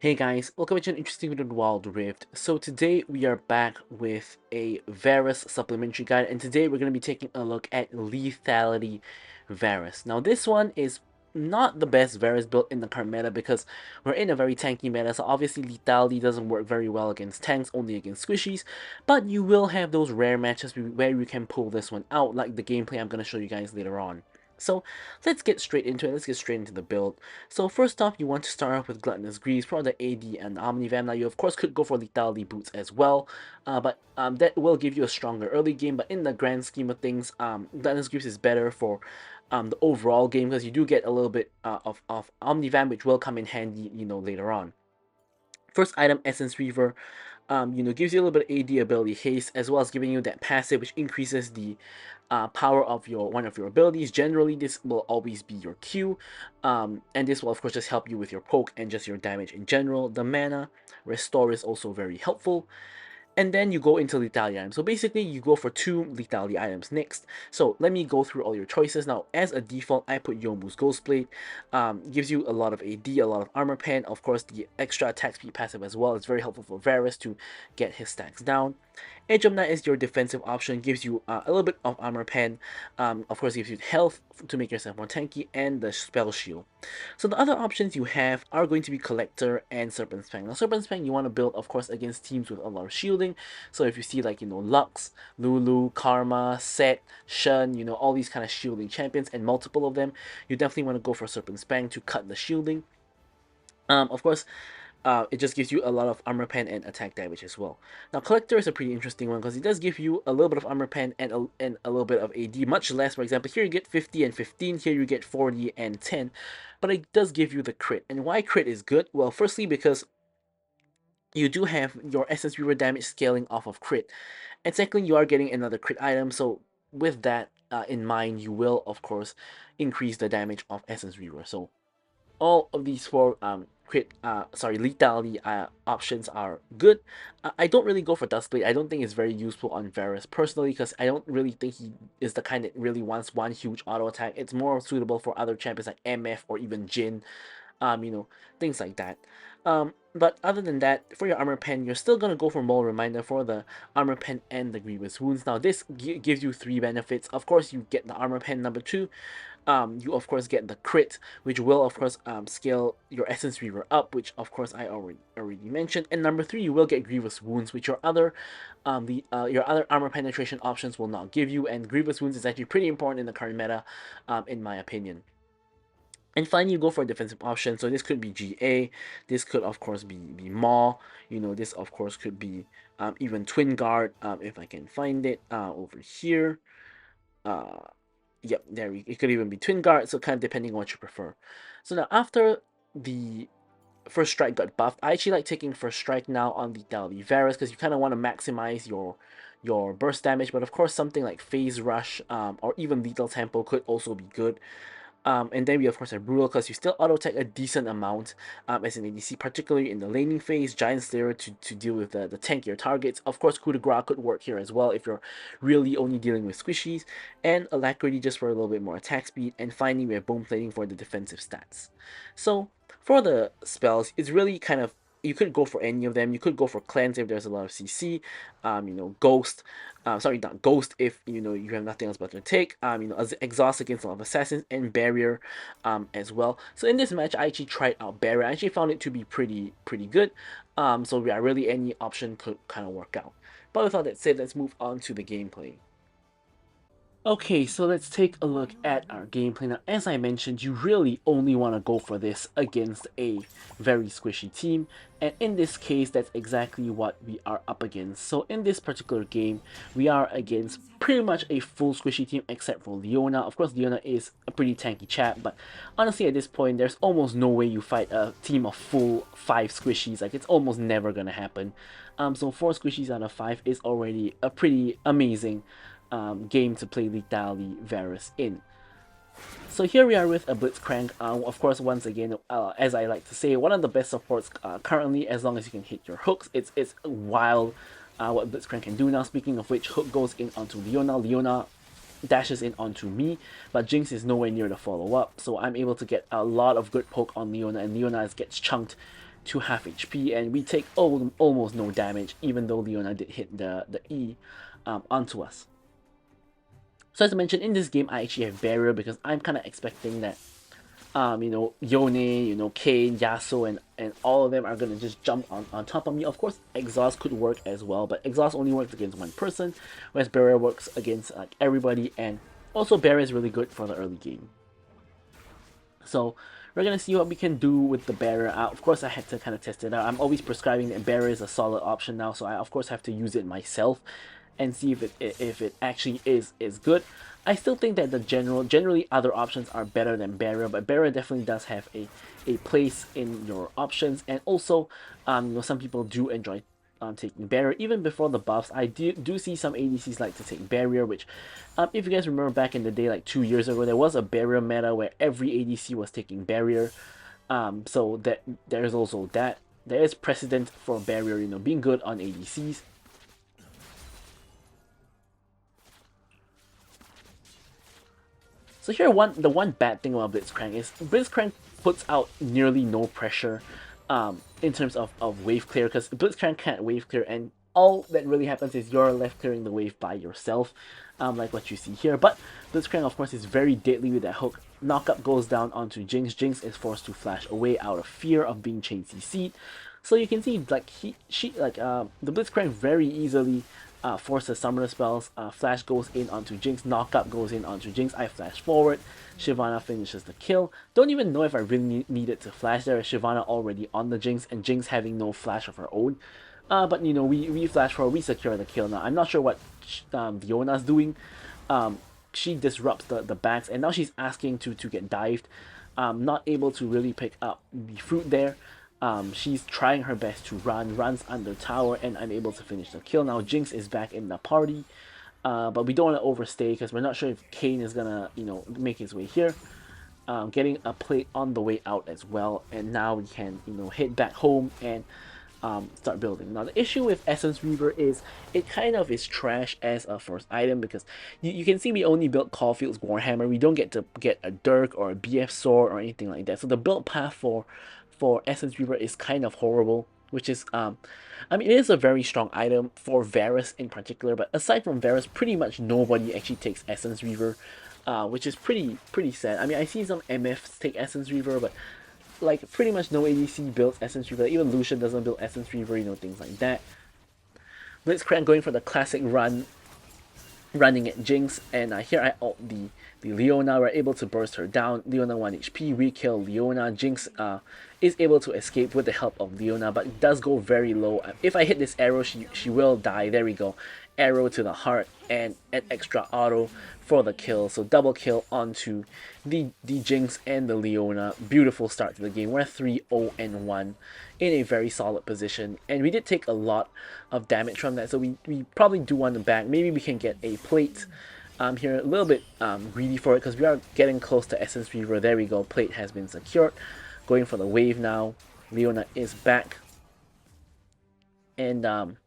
Hey guys, welcome to an interesting video on Wild Rift. So today we are back with a Varus supplementary guide, and today we're going to be taking a look at Lethality Varus. Now this one is not the best Varus built in the current meta because we're in a very tanky meta, so obviously Lethality doesn't work very well against tanks, only against squishies, but you will have those rare matches where you can pull this one out, like the gameplay I'm going to show you guys later on. So let's get straight into it, let's get straight into the build. So first off, you want to start off with Gluttonous Greaves for the AD and Omnivam. Now you of course could go for Lethality Boots as well, but that will give you a stronger early game, but in the grand scheme of things, Gluttonous Greaves is better for the overall game because you do get a little bit of Omnivam, which will come in handy, later on. First item, Essence Reaver, gives you a little bit of AD ability haste, as well as giving you that passive, which increases the power of one of your abilities. Generally, this will always be your Q, and this will of course just help you with your poke and just your damage in general. The mana restore is also very helpful. And then you go into lethality items. So basically, you go for 2 lethality items next. So let me go through all your choices. Now, as a default, I put Yomu's Ghostblade. Gives you a lot of AD, a lot of armor pen. Of course, the extra attack speed passive as well. It's very helpful for Varus to get his stacks down. Edge of Night is your defensive option, gives you a little bit of armor pen, of course gives you health to make yourself more tanky, and the spell shield. So the other options you have are going to be Collector and Serpent's Fang. Now Serpent's Fang you want to build of course against teams with a lot of shielding, so if you see like Lux, Lulu, Karma, Set, Shen, all these kind of shielding champions and multiple of them, you definitely want to go for Serpent's Fang to cut the shielding. Of course, it just gives you a lot of armor pen and attack damage as well. Now, Collector is a pretty interesting one because it does give you a little bit of armor pen and a little bit of AD, much less. For example, here you get 50 and 15, here you get 40 and 10, but it does give you the crit. And why crit is good? Well, firstly, because you do have your Essence Reaver damage scaling off of crit, and secondly, you are getting another crit item, so with that in mind, you will, of course, increase the damage of Essence Reaver. So all of these four lethality options are good. I don't really go for Duskblade. I don't think it's very useful on Varus personally because I don't really think he is the kind that really wants one huge auto attack. It's more suitable for other champions like MF or even Jin, things like that. But other than that, for your armor pen, you're still gonna go for Mole Reminder for the armor pen and the Grievous Wounds. Now this gives you 3 benefits. Of course, you get the armor pen number 2. You of course get the crit, which will of course scale your Essence Reaver up, which of course I already mentioned. And number 3, you will get Grievous Wounds, which your other armor penetration options will not give you. And Grievous Wounds is actually pretty important in the current meta, in my opinion. And finally, you go for a defensive option. So this could be GA. This could, of course, be Maw. This, of course, could be even Twin Guard, if I can find it over here. Yep, it could even be Twin Guard. So kind of depending on what you prefer. So now, after the First Strike got buffed, I actually like taking First Strike now on Lethality Varus because you kind of want to maximize your burst damage. But of course, something like Phase Rush or even Lethal Tempo could also be good. And then we of course have Brutal because you still auto attack a decent amount as an ADC, particularly in the laning phase. Giant Slayer to deal with the tankier targets. Of course, Coup de Grace could work here as well if you're really only dealing with squishies. And Alacrity just for a little bit more attack speed. And finally, we have Bone Plating for the defensive stats. So for the spells, it's really kind of, you could go for any of them. You could go for Cleanse if there's a lot of CC. Ghost. Sorry, not Ghost if you have nothing else but to take. Exhaust against a lot of assassins, and Barrier as well. So in this match, I actually tried out Barrier. I actually found it to be pretty good. So yeah, really any option could kind of work out. But with all that said, let's move on to the gameplay. Okay, so let's take a look at our gameplay. Now, as I mentioned, you really only want to go for this against a very squishy team, and in this case, that's exactly what we are up against. So in this particular game, we are against pretty much a full squishy team except for Leona. Of course, Leona is a pretty tanky chap, but honestly, at this point, there's almost no way you fight a team of full 5 squishies. Like, it's almost never gonna happen. So 4 squishies out of 5 is already a pretty amazing game to play Lethality Varus in. So here we are with a Blitzcrank. Of course, once again, as I like to say, one of the best supports currently, as long as you can hit your hooks. It's wild what Blitzcrank can do now. Speaking of which, hook goes in onto Leona. Leona dashes in onto me, but Jinx is nowhere near the follow-up, so I'm able to get a lot of good poke on Leona, and Leona gets chunked to half HP, and we take almost no damage, even though Leona did hit the E onto us. So as I mentioned, in this game, I actually have barrier because I'm kind of expecting that Yone, Kane, Yasuo, and all of them are gonna just jump on top of me. Of course, exhaust could work as well, but exhaust only works against one person, whereas barrier works against like everybody, and also barrier is really good for the early game. So we're gonna see what we can do with the barrier. Of course, I had to kind of test it out. I'm always prescribing that barrier is a solid option now, so I of course have to use it myself and see if it actually is good. I still think that the generally other options are better than barrier, but barrier definitely does have a place in your options, and also some people do enjoy taking barrier even before the buffs. I do see some ADCs like to take barrier, which if you guys remember back in the day, like 2 years ago, there was a barrier meta where every ADC was taking barrier. So that there's also that. There is precedent for barrier, being good on ADCs. So here, the one bad thing about Blitzcrank is Blitzcrank puts out nearly no pressure in terms of wave clear, because Blitzcrank can't wave clear, and all that really happens is you're left clearing the wave by yourself, like what you see here. But Blitzcrank, of course, is very deadly with that hook. Knockup goes down onto Jinx. Jinx is forced to flash away out of fear of being chain CC'd. So you can see like the Blitzcrank very easily forces summoner spells. Flash goes in onto Jinx. Knockup goes in onto Jinx. I flash forward. Shyvana finishes the kill. Don't even know if I really needed to flash there. Shyvana already on the Jinx, and Jinx having no flash of her own. But we flash forward, we secure the kill. Now I'm not sure what Fiona's doing. She disrupts the backs, and now she's asking to get dived. Not able to really pick up the fruit there. She's trying her best to runs under tower, and I'm able to finish the kill. Now Jinx is back in the party, but we don't want to overstay because we're not sure if Kane is gonna make his way here. Getting a play on the way out as well, and now we can head back home and start building. Now the issue with Essence Reaver is it kind of is trash as a first item, because you can see we only built Caulfield's Warhammer. We don't get to get a Dirk or a BF Sword or anything like that. So the build path for Essence Reaver is kind of horrible, which is I mean, it is a very strong item for Varus in particular, but aside from Varus, pretty much nobody actually takes Essence Reaver, which is pretty sad. I mean, I see some MFs take Essence Reaver, but like pretty much no ADC builds Essence Reaver. Even Lucian doesn't build Essence Reaver, things like that. Blitzcrank going for the classic running at Jinx, and here I ult the Leona. We're able to burst her down. Leona 1 HP, we kill Leona. Jinx is able to escape with the help of Leona, but it does go very low. If I hit this arrow, she will die. There we go. Arrow to the heart and an extra auto for the kill. So double kill onto the Jinx and the Leona. Beautiful start to the game. We're 3-0-1 in a very solid position, and we did take a lot of damage from that, so we probably do want to back. Maybe we can get a plate here, a little bit greedy for it because we are getting close to Essence Reaver. There we go. Plate has been secured. Going for the wave now. Leona is back, and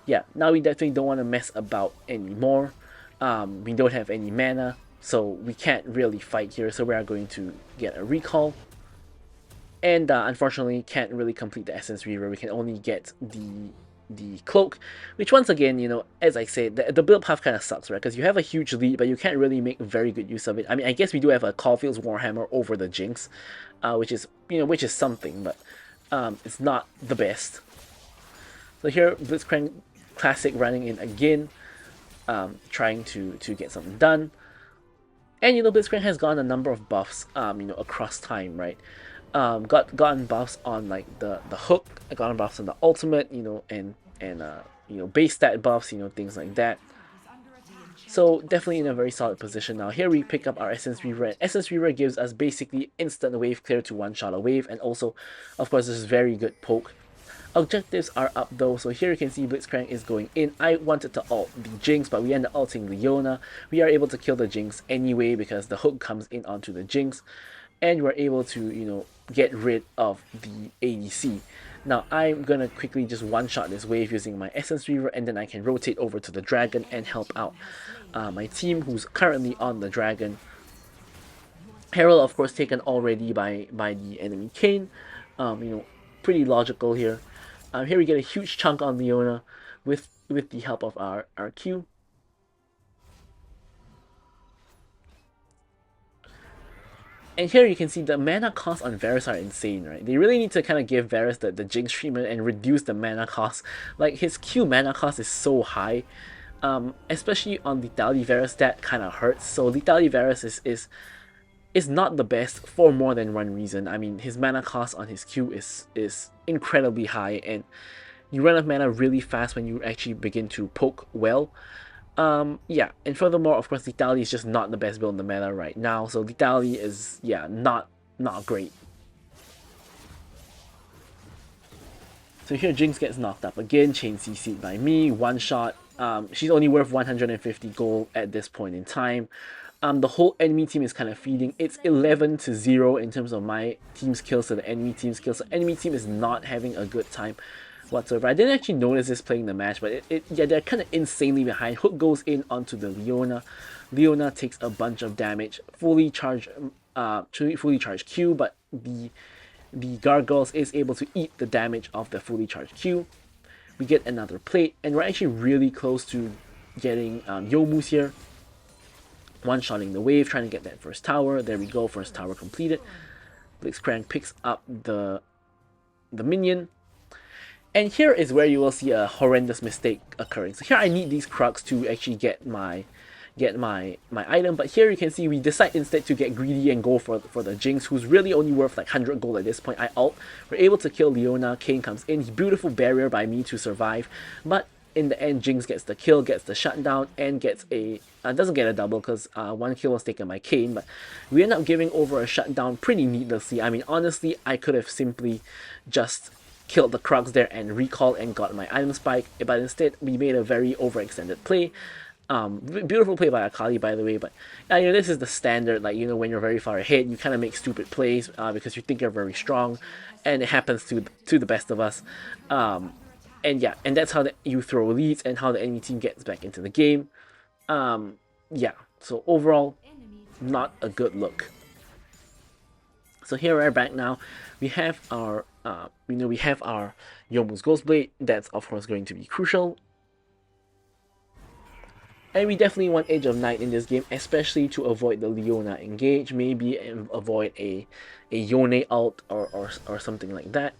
yeah, now we definitely don't want to mess about anymore. We don't have any mana, so we can't really fight here, so we are going to get a recall. And unfortunately can't really complete the Essence Reaver. We can only get the cloak, which once again, as I said, the build path kind of sucks, right? Because you have a huge lead, but you can't really make very good use of it. I mean, I guess we do have a Caulfield's Warhammer over the Jinx, which is something, but it's not the best. So here, Blitzcrank Classic running in again, trying to get something done. And Blitzcrank has gotten a number of buffs, across time, right? Gotten buffs on like the hook, gotten buffs on the ultimate, and base stat buffs, things like that. So definitely in a very solid position now. Here we pick up our Essence Reaver, and Essence Reaver gives us basically instant wave clear to one-shot a wave, and also, of course, this is very good poke. Objectives are up though, so here you can see Blitzcrank is going in. I wanted to ult the Jinx, but we end up ulting Leona. We are able to kill the Jinx anyway because the hook comes in onto the Jinx, and we're able to, get rid of the ADC. Now I'm gonna quickly just one-shot this wave using my Essence Reaver, and then I can rotate over to the dragon and help out my team who's currently on the dragon. Herald, of course, taken already by the enemy Kane. You know, pretty logical here. Here we get a huge chunk on Leona with the help of our Q. And here you can see the mana costs on Varus are insane, right? They really need to kind of give Varus the Jinx treatment and reduce the mana cost. Like, his Q mana cost is so high. Especially on Lethality Varus, that kind of hurts. So Lethality Varus is not the best for more than one reason. I mean, his mana cost on his Q is incredibly high, and you run out of mana really fast when you actually begin to poke well. Yeah, and furthermore, of course, Lethality is just not the best build in the meta right now. So Lethality is, yeah, not great. So here Jinx gets knocked up again, chain CC'd by me, one shot. She's only worth 150 gold at this point in time. The whole enemy team is kind of feeding. It's 11-0 in terms of my team's kills to the enemy team's kills. So enemy team is not having a good time whatsoever. I didn't actually notice this playing the match, but yeah, they're kind of insanely behind. Hook goes in onto the Leona. Leona takes a bunch of damage. Fully charged Q, but the Gargoyles is able to eat the damage of the fully charged Q. We get another plate, and we're actually really close to getting Youmu's here. One-shotting the wave, trying to get that first tower. There we go, first tower completed. Blitzcrank picks up the minion. And here is where you will see a horrendous mistake occurring. So here I need these Krugs to actually get my item, but here you can see we decide instead to get greedy and go for the Jinx, who's really only worth like 100 gold at this point. I ult, we're able to kill Leona, Kayn comes in, beautiful barrier by me to survive, but in the end Jinx gets the kill, gets the shutdown, and gets a doesn't get a double because one kill was taken by Kayn, but we end up giving over a shutdown pretty needlessly. I mean, honestly, I could have simply just killed the Krugs there and recalled and got my item spike, but instead we made a very overextended play. Beautiful play by Akali, by the way, but you know, this is the standard, like, you know, when you're very far ahead, you kind of make stupid plays because you think you're very strong, and it happens to the best of us. And yeah, and that's how you throw leads and how the enemy team gets back into the game. Yeah, so overall, not a good look. So here we're back now. We have our, we have our Youmu's Ghostblade. That's of course going to be crucial. And we definitely want Edge of Night in this game, especially to avoid the Leona engage, maybe avoid a Yone ult or something like that.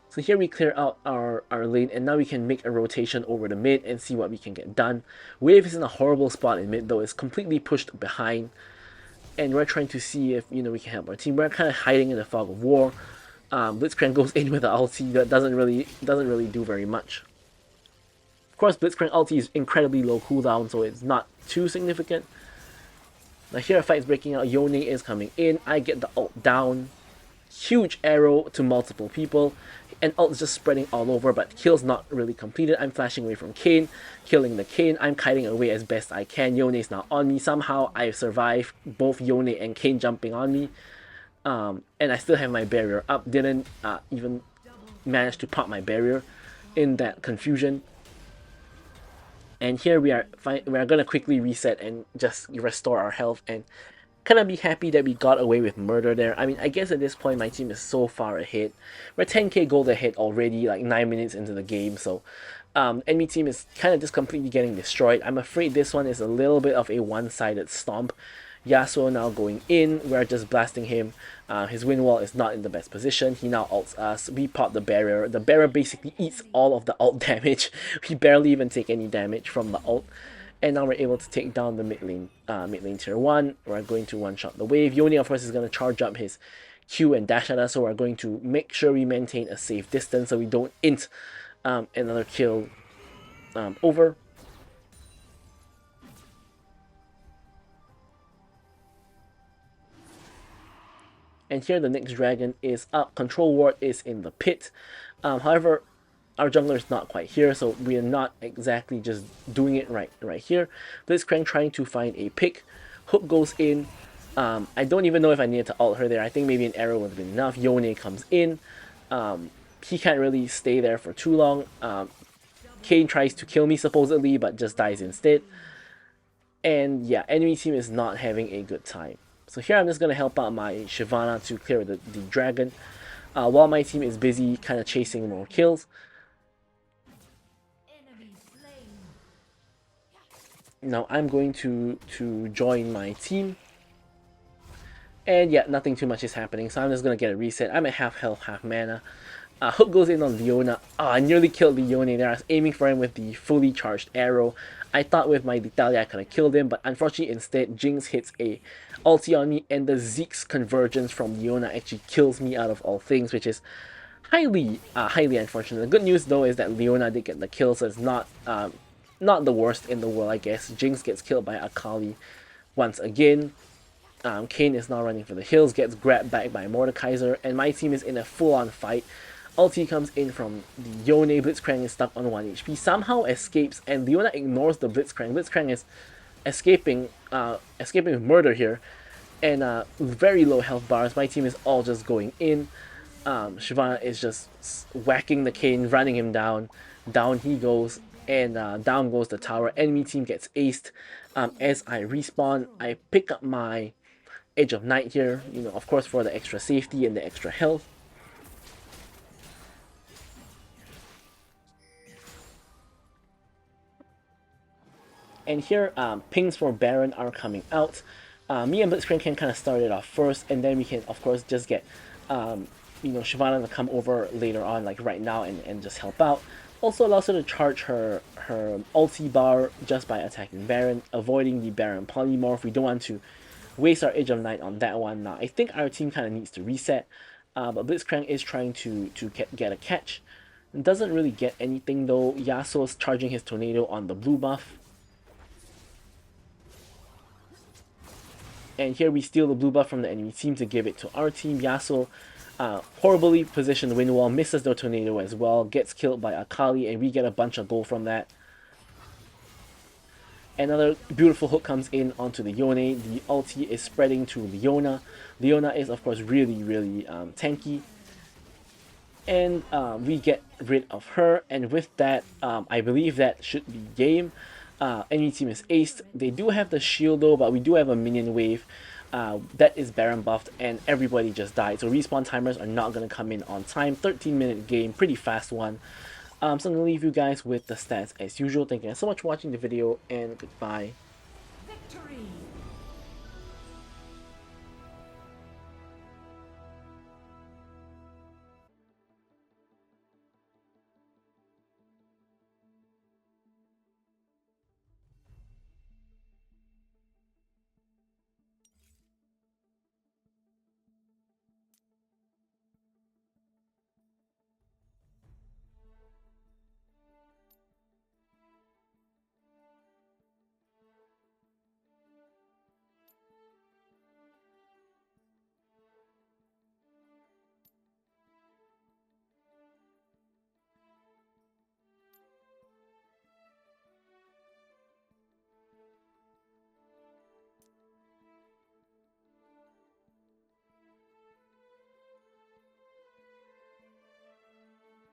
So here we clear out our lane, and now we can make a rotation over the mid and see what we can get done. Wave is in a horrible spot in mid though, it's completely pushed behind. And we're trying to see if, you know, we can help our team. We're kind of hiding in the fog of war. Blitzcrank goes in with the ulti that doesn't really do very much. Of course, Blitzcrank ulti is incredibly low cooldown, so it's not too significant. Now here a fight is breaking out. Yone is coming in. I get the ult down. Huge arrow to multiple people. And ult is just spreading all over, but kill's not really completed. I'm flashing away from Kayn, killing the Kayn. I'm kiting away as best I can. Yone is now on me. Somehow I survived both Yone and Kayn jumping on me. And I still have my barrier up. Didn't even manage to pop my barrier in that confusion. And here we are gonna quickly reset and just restore our health and kind of be happy that we got away with murder there. I mean, I guess at this point my team is so far ahead. We're 10k gold ahead already, like 9 minutes into the game, so enemy team is kind of just completely getting destroyed. I'm afraid this one is a little bit of a one-sided stomp. Yasuo now going in, we're just blasting him. His wind wall is not in the best position. He now ults us. We pop the barrier. The barrier basically eats all of the ult damage. We barely even take any damage from the ult. And now we're able to take down the mid lane tier 1. We're going to one-shot the wave. Yone, of course, is going to charge up his Q and dash at us, so we're going to make sure we maintain a safe distance so we don't int another kill over. And here the next dragon is up. Control ward is in the pit. However, our jungler is not quite here, so we are not exactly just doing it right here. Blitzcrank trying to find a pick. Hook goes in. I don't even know if I needed to ult her there. I think maybe an arrow would have been enough. Yone comes in. He can't really stay there for too long. Kayn tries to kill me supposedly, but just dies instead. And yeah, enemy team is not having a good time. So here I'm just going to help out my Shyvana to clear the dragon. while my team is busy kind of chasing more kills. Now I'm going to join my team. And yeah, nothing too much is happening, so I'm just gonna get a reset. I'm at half health, half mana. Hook goes in on Leona. I nearly killed Leone there. I was aiming for him with the fully charged arrow. I thought with my Lethality I could have killed him, but unfortunately instead Jinx hits a ulti on me, and the Zeke's convergence from Leona actually kills me out of all things, which is highly unfortunate. The good news though is that Leona did get the kill, so it's not the worst in the world, I guess. Jinx gets killed by Akali once again. Kane is now running for the hills, gets grabbed back by Mordekaiser, and my team is in a full-on fight. Ulti comes in from the Yone. Blitzcrank is stuck on 1 HP, somehow escapes, and Leona ignores the Blitzcrank. Blitzcrank is escaping with murder here, and very low health bars. My team is all just going in. Shyvana is just whacking the Kane, running him down. Down he goes, and down goes the tower. Enemy team gets aced. As I respawn, I pick up my Edge of Night here, of course for the extra safety and the extra health. And here, pings for Baron are coming out. Me and Blitzcrank can kind of start it off first, and then we can, of course, just get, Shyvana to come over later on, like right now, and just help out. Also allows her to charge her ulti bar just by attacking Baron, avoiding the Baron polymorph. We don't want to waste our Edge of Night on that one. Now, I think our team kind of needs to reset, but Blitzcrank is trying to get a catch. Doesn't really get anything though. Yasuo's charging his tornado on the blue buff. And here we steal the blue buff from the enemy team to give it to our team. Yasuo, horribly positioned wind wall, misses the tornado as well, gets killed by Akali, and we get a bunch of gold from that. Another beautiful hook comes in onto the Yone. The ulti is spreading to Leona. Leona is, of course, really tanky. And we get rid of her. And with that, I believe that should be game. Enemy team is aced. They do have the shield though, but we do have a minion wave. That is Baron buffed, and everybody just died. So respawn timers are not going to come in on time. 13-minute game, pretty fast one. So I'm going to leave you guys with the stats as usual. Thank you guys so much for watching the video, and goodbye. Victory!